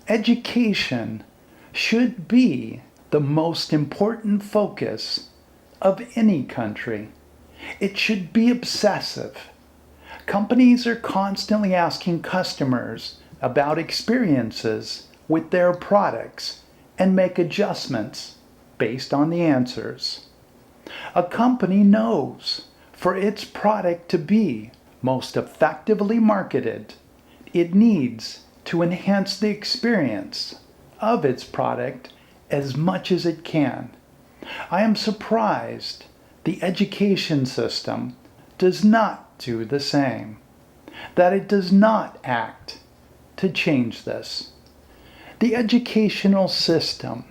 Education should be the most important focus of any country. It should be obsessive. Companies are constantly asking customers about experiences with their products and make adjustments based on the answers. A company knows for its product to be most effectively marketed, it needs to enhance the experience of its product as much as it can. I am surprised the education system does not do the same, that it does not act to change this. The educational system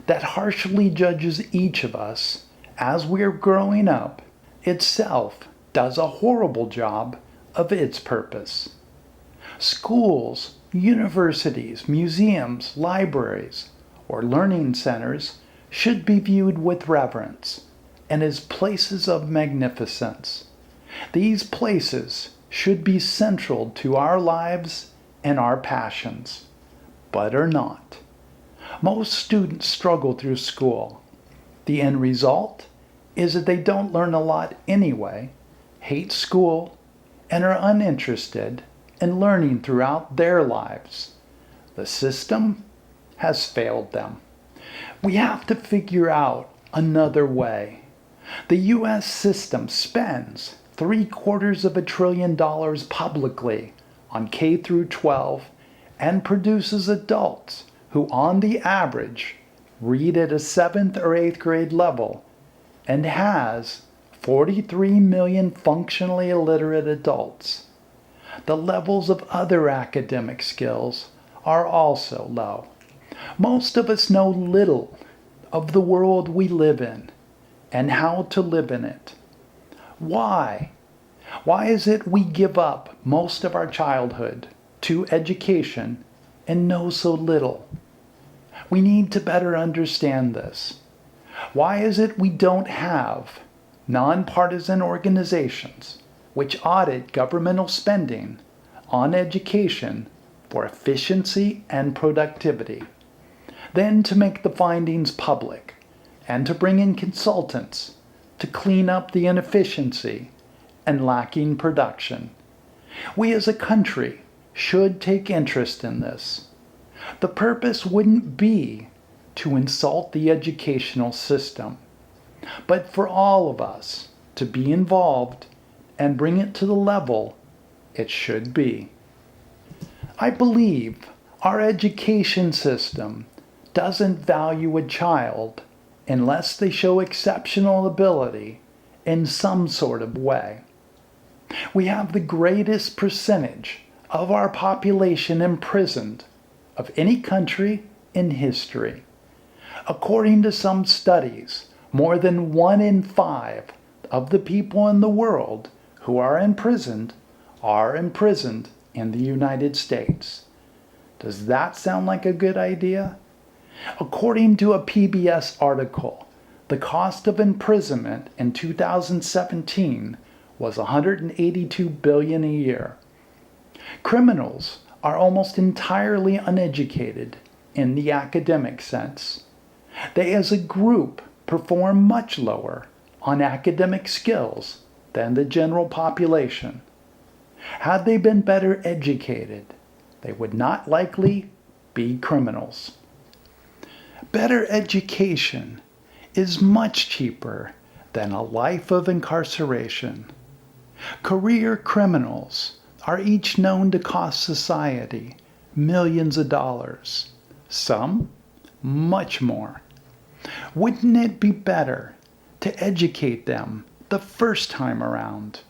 that harshly judges each of us as we're growing up itself does a horrible job of its purpose. Schools, universities, museums, libraries, or learning centers should be viewed with reverence and as places of magnificence. These places should be central to our lives and our passions, but are not. Most students struggle through school. The end result is that they don't learn a lot anyway, hate school, and are uninterested in learning throughout their lives. The system has failed them. We have to figure out another way. The U.S. system spends $750 billion publicly on K through 12 and produces adults who on the average read at a 7th or 8th grade level and has 43 million functionally illiterate adults. The levels of other academic skills are also low. Most of us know little of the world we live in and how to live in it. Why? Why is it we give up most of our childhood to education and know so little? We need to better understand this. Why is it we don't have nonpartisan organizations which audit governmental spending on education for efficiency and productivity, then to make the findings public and to bring in consultants to clean up the inefficiency and lacking production? We as a country should take interest in this. The purpose wouldn't be to insult the educational system, but for all of us to be involved and bring it to the level it should be. I believe our education system doesn't value a child unless they show exceptional ability in some sort of way. We have the greatest percentage of our population imprisoned of any country in history. According to some studies, more than 1 in 5 of the people in the world who are imprisoned in the United States. Does that sound like a good idea? According to a PBS article, the cost of imprisonment in 2017 was $182 billion a year. Criminals are almost entirely uneducated in the academic sense. They as a group perform much lower on academic skills than the general population. Had they been better educated, they would not likely be criminals. Better education is much cheaper than a life of incarceration. Career criminals are each known to cost society millions of dollars, some much more. Wouldn't it be better to educate them the first time around?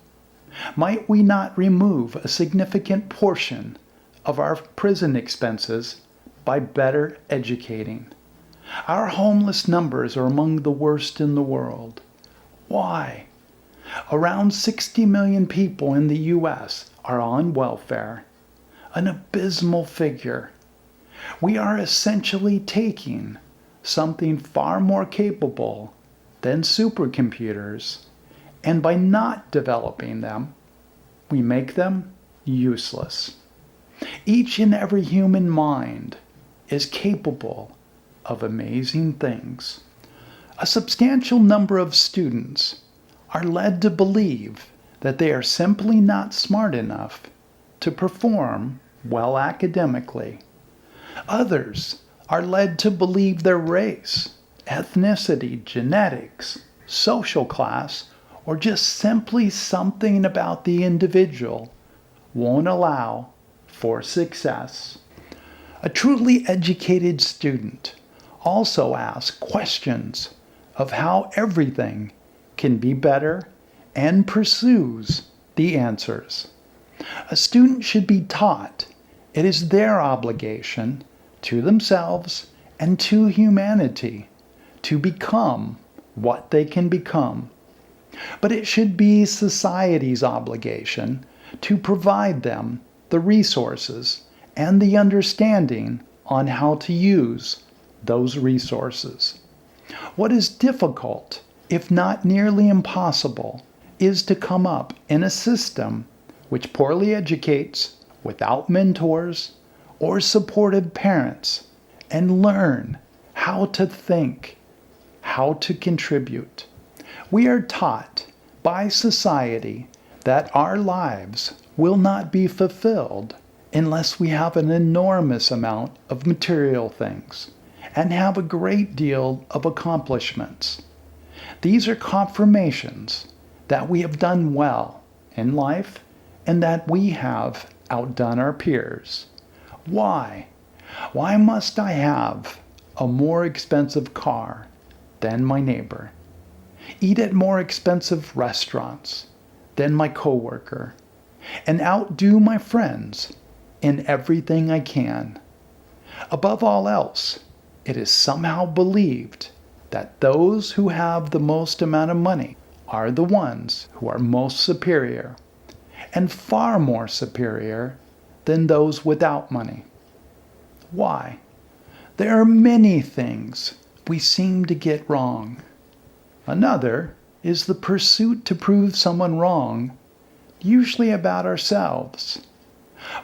Might we not remove a significant portion of our prison expenses by better educating? Our homeless numbers are among the worst in the world. Why? Around 60 million people in the U.S. are on welfare, an abysmal figure. We are essentially taking something far more capable than supercomputers, and by not developing them, we make them useless. Each and every human mind is capable of amazing things. A substantial number of students are led to believe that they are simply not smart enough to perform well academically. Others are led to believe their race, ethnicity, genetics, social class, or just simply something about the individual won't allow for success. A truly educated student also asks questions of how everything can be better and pursues the answers. A student should be taught it is their obligation to themselves and to humanity to become what they can become. But it should be society's obligation to provide them the resources and the understanding on how to use those resources. What is difficult, if not nearly impossible, is to come up in a system which poorly educates without mentors or supportive parents and learn how to think, how to contribute. We are taught by society that our lives will not be fulfilled unless we have an enormous amount of material things and have a great deal of accomplishments. These are confirmations that we have done well in life and that we have outdone our peers. Why? Why must I have a more expensive car than my neighbor? Eat at more expensive restaurants than my coworker? And outdo my friends in everything I can? Above all else, it is somehow believed that those who have the most amount of money are the ones who are most superior, and far more superior than those without money. Why? There are many things we seem to get wrong. Another is the pursuit to prove someone wrong, usually about ourselves.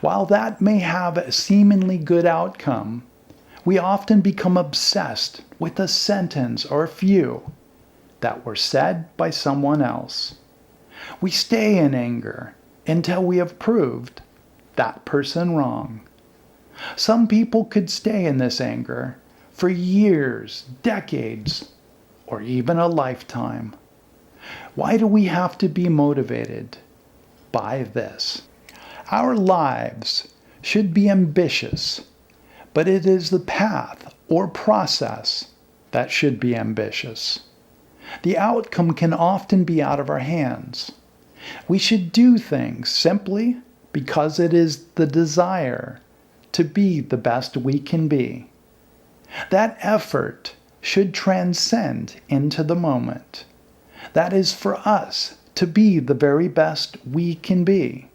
While that may have a seemingly good outcome, we often become obsessed with a sentence or a few that were said by someone else. We stay in anger until we have proved that person wrong. Some people could stay in this anger for years, decades, or even a lifetime. Why do we have to be motivated by this? Our lives should be ambitious, but it is the path or process that should be ambitious. The outcome can often be out of our hands. We should do things simply because it is the desire to be the best we can be. That effort should transcend into the moment. That is for us to be the very best we can be.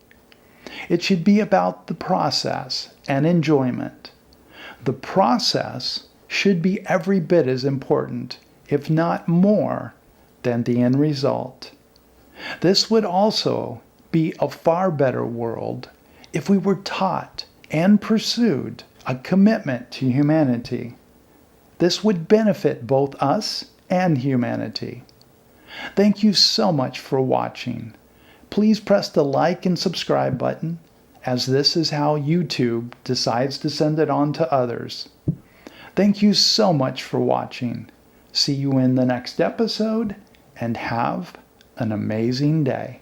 It should be about the process and enjoyment. The process should be every bit as important, if not more, than the end result. This would also be a far better world if we were taught and pursued a commitment to humanity. This would benefit both us and humanity. Thank you so much for watching. Please press the like and subscribe button, as this is how YouTube decides to send it on to others. Thank you so much for watching. See you in the next episode, and have an amazing day.